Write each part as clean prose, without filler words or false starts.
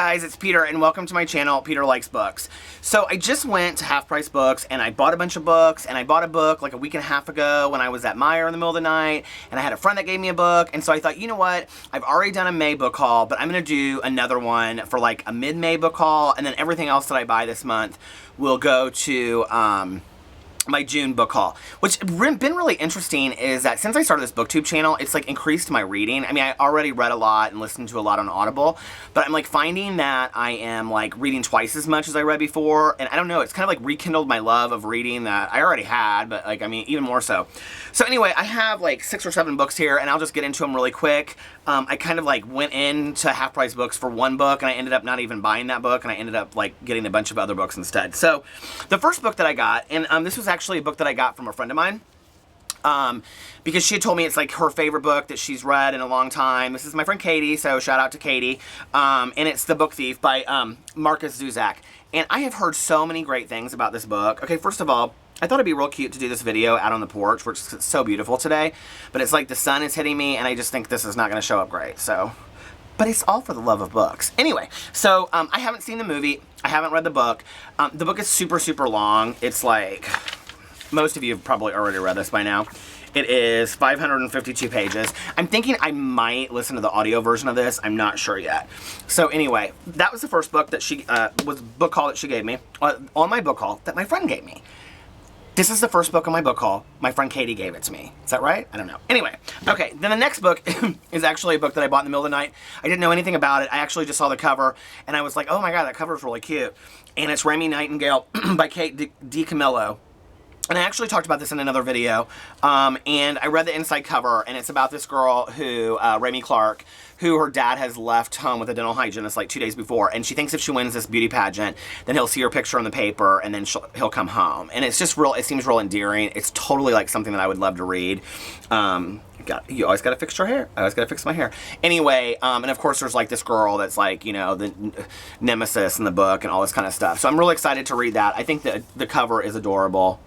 guys, it's Peter and welcome to my channel, Peter Likes Books. So I just went to Half Price Books and I bought a bunch of books, and I bought a book like a week and a half ago when I was at Meijer in the middle of the night, and I had a friend that gave me a book, and so I thought, you know what, I've already done a May book haul, but I'm going to do another one for like a mid-May book haul, and then everything else that I buy this month will go to my June book haul. What's been really interesting is that since I started this booktube channel, it's like increased my reading. I mean, I already read a lot and listened to a lot on Audible, but I'm like finding that I am like reading twice as much as I read before, and I don't know, it's kind of like rekindled my love of reading that I already had, but like, I mean, even more so. So anyway, I have like 6 or 7 books here, and I'll just get into them really quick. I kind of like went into Half Price Books for one book, and I ended up not even buying that book, and I ended up like getting a bunch of other books instead. So the first book that I got, and this was actually a book that I got from a friend of mine, because she had told me it's like her favorite book that she's read in a long time. This is my friend Katie, so shout out to Katie, and it's The Book Thief by Marcus Zuzak. And I have heard so many great things about this book. Okay, first of all, I thought it'd be real cute to do this video out on the porch, which is so beautiful today, but it's like the sun is hitting me, and I just think this is not going to show up great, so. But it's all for the love of books. Anyway, so I haven't seen the movie. I haven't read the book. The book is super, super long. It's like, most of you have probably already read this by now. It is 552 pages. I'm thinking I might listen to the audio version of this. I'm not sure yet. So anyway, that was the first book that she, was book haul that she gave me, on my book haul that my friend gave me. This is the first book on my book haul. My friend Katie gave it to me. Is that right? I don't know. Anyway, okay, then the next book is actually a book that I bought in the middle of the night. I didn't know anything about it. I actually just saw the cover, and I was like, oh my god, that cover is really cute. And it's Remy Nightingale by Kate DiCamillo. And I actually talked about this in another video, and I read the inside cover, and it's about this girl who, Remy Clark, who her dad has left home with a dental hygienist like 2 days before, and she thinks if she wins this beauty pageant, then he'll see her picture in the paper, and then he'll come home. And it's just real, it seems real endearing. It's totally like something that I would love to read. You always gotta fix your hair. I always gotta fix my hair. Anyway, and of course there's like this girl that's like, you know, the nemesis in the book and all this kind of stuff. So I'm really excited to read that. I think that the cover is adorable.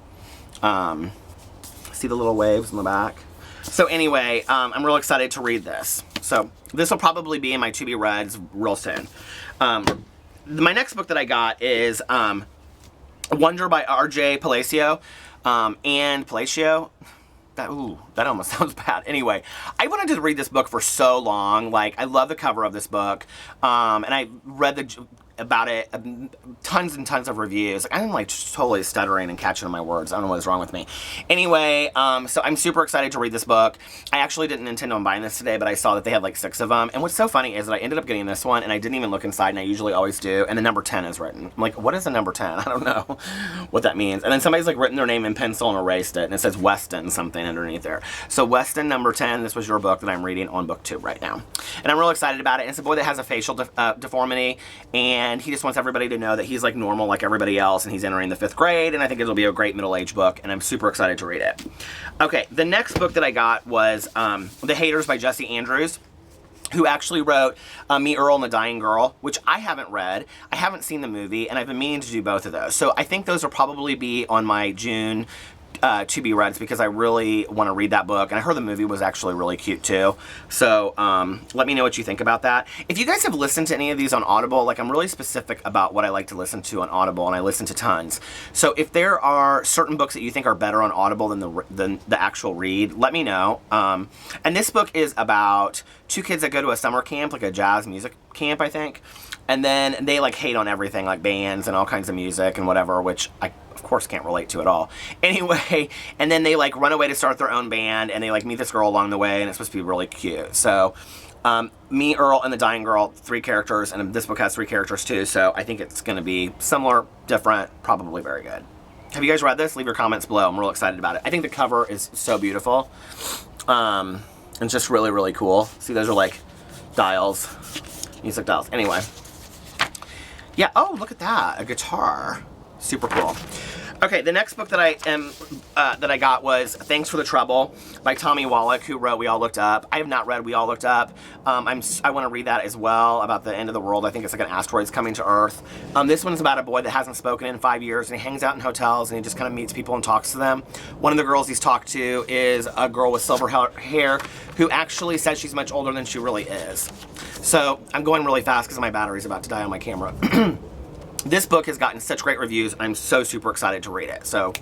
See the little waves in the back? So anyway, I'm real excited to read this. So this will probably be in my to-be-reads real soon. My next book that I got is Wonder by R.J. Palacio. And Palacio. That almost sounds bad. Anyway, I wanted to read this book for so long. Like, I love the cover of this book. And I read about it, tons and tons of reviews. Like, I'm like just totally stuttering and catching on my words. I don't know what is wrong with me. Anyway, so I'm super excited to read this book. I actually didn't intend on buying this today, but I saw that they had like 6 of them. And what's so funny is that I ended up getting this one, and I didn't even look inside, and I usually always do. And the number 10 is written. I'm like, what is the number 10? I don't know what that means. And then somebody's like written their name in pencil and erased it, and it says Weston something underneath there. So Weston number 10, this was your book that I'm reading on BookTube right now. And I'm real excited about it. It's a boy that has a facial deformity, and he just wants everybody to know that he's like normal like everybody else, and he's entering the 5th grade, and I think it'll be a great middle-aged book, and I'm super excited to read it. Okay, the next book that I got was The Haters by Jesse Andrews, who actually wrote Me, Earl, and the Dying Girl, which I haven't read. I haven't seen the movie, and I've been meaning to do both of those. So I think those will probably be on my June to-be-reads, because I really want to read that book, and I heard the movie was actually really cute too. So let me know what you think about that. If you guys have listened to any of these on Audible, like, I'm really specific about what I like to listen to on Audible, and I listen to tons. So if there are certain books that you think are better on Audible than the actual read, let me know. And this book is about 2 kids that go to a summer camp, like a jazz music camp, I think. And then they like hate on everything, like bands and all kinds of music and whatever, which I of course can't relate to at all. Anyway, and then they like run away to start their own band, and they like meet this girl along the way, and it's supposed to be really cute. So Me, Earl, and the Dying Girl, 3 characters, and this book has 3 characters too, so I think it's going to be similar, different, probably very good. Have you guys read this? Leave your comments below. I'm real excited about it. I think the cover is so beautiful. It's just really, really cool. See, those are like dials, music dials. Anyway. Yeah, oh, look at that, a guitar. Super cool. Okay, the next book that I got was Thanks for the Trouble by Tommy Wallach, who wrote We All Looked Up. I have not read We All Looked Up. I want to read that as well, about the end of the world. I think it's like an asteroid's coming to Earth. This one's about a boy that hasn't spoken in 5 years, and he hangs out in hotels, and he just kind of meets people and talks to them. One of the girls he's talked to is a girl with silver hair who actually says she's much older than she really is. So I'm going really fast because my battery's about to die on my camera. This book has gotten such great reviews. I'm so super excited to read it. So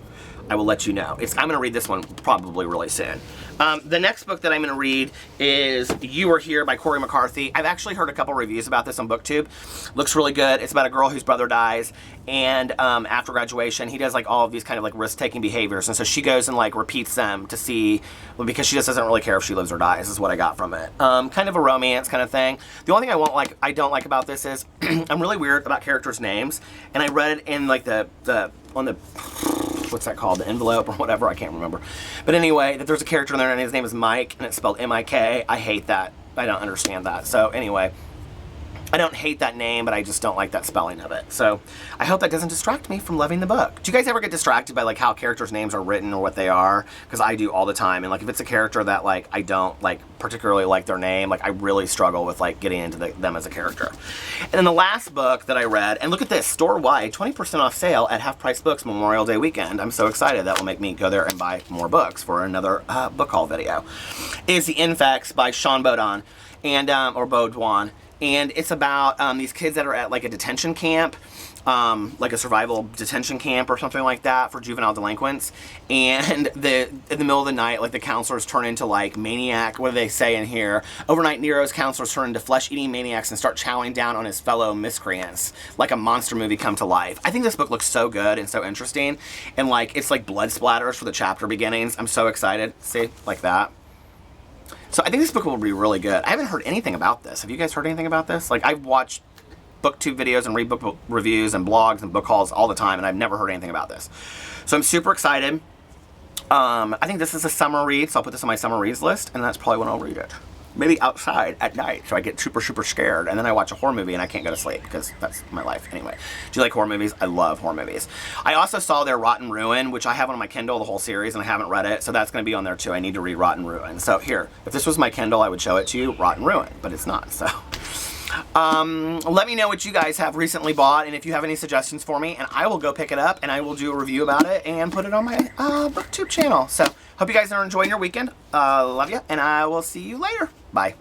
I will let you know. I'm going to read this one probably really soon. The next book that I'm going to read is You Were Here by Corey McCarthy. I've actually heard a couple reviews about this on BookTube. Looks really good. It's about a girl whose brother dies, and after graduation, he does like all of these kind of like risk-taking behaviors, and so she goes and like repeats them to see, well, because she just doesn't really care if she lives or dies, is what I got from it. Kind of a romance kind of thing. The only thing I don't like about this is I'm really weird about characters' names, and I read it in like on the what's that called, the envelope or whatever, I can't remember. But anyway, that there's a character in there and his name is Mike and it's spelled M-I-K. I hate that. I don't understand that. So anyway, I don't hate that name, but I just don't like that spelling of it. So I hope that doesn't distract me from loving the book. Do you guys ever get distracted by like how characters' names are written or what they are? Because I do all the time. And like if it's a character that like I don't like particularly like their name, like I really struggle with like getting into them as a character. And then the last book that I read, and look at this, store-wide, 20% off sale at Half Price Books Memorial Day weekend. I'm so excited. That will make me go there and buy more books for another book haul video. Is The Infects by Sean Beaudoin, and or Beaudoin. And it's about these kids that are at like a detention camp, like a survival detention camp or something like that for juvenile delinquents. And in the middle of the night, like the counselors turn into like maniac, what do they say in here? Overnight Nero's counselors turn into flesh-eating maniacs and start chowing down on his fellow miscreants, like a monster movie come to life. I think this book looks so good and so interesting. And like, it's like blood splatters for the chapter beginnings. I'm so excited. See, like that. So I think this book will be really good. I haven't heard anything about this. Have you guys heard anything about this? Like, I've watched BookTube videos and read book reviews and blogs and book hauls all the time, and I've never heard anything about this. So I'm super excited. I think this is a summer read, so I'll put this on my summer reads list, and that's probably when I'll read it. Maybe outside at night, so I get super, super scared, and then I watch a horror movie and I can't go to sleep, because that's my life. Anyway, do you like horror movies? I love horror movies. I also saw their Rotten Ruin, which I have on my Kindle, the whole series, and I haven't read it, so that's going to be on there too. I need to read Rotten Ruin. So here, if this was my Kindle, I would show it to you, Rotten Ruin, but it's not, so... let me know what you guys have recently bought, and if you have any suggestions for me, and I will go pick it up, and I will do a review about it, and put it on my BookTube channel. So, hope you guys are enjoying your weekend. Love you, and I will see you later. Bye.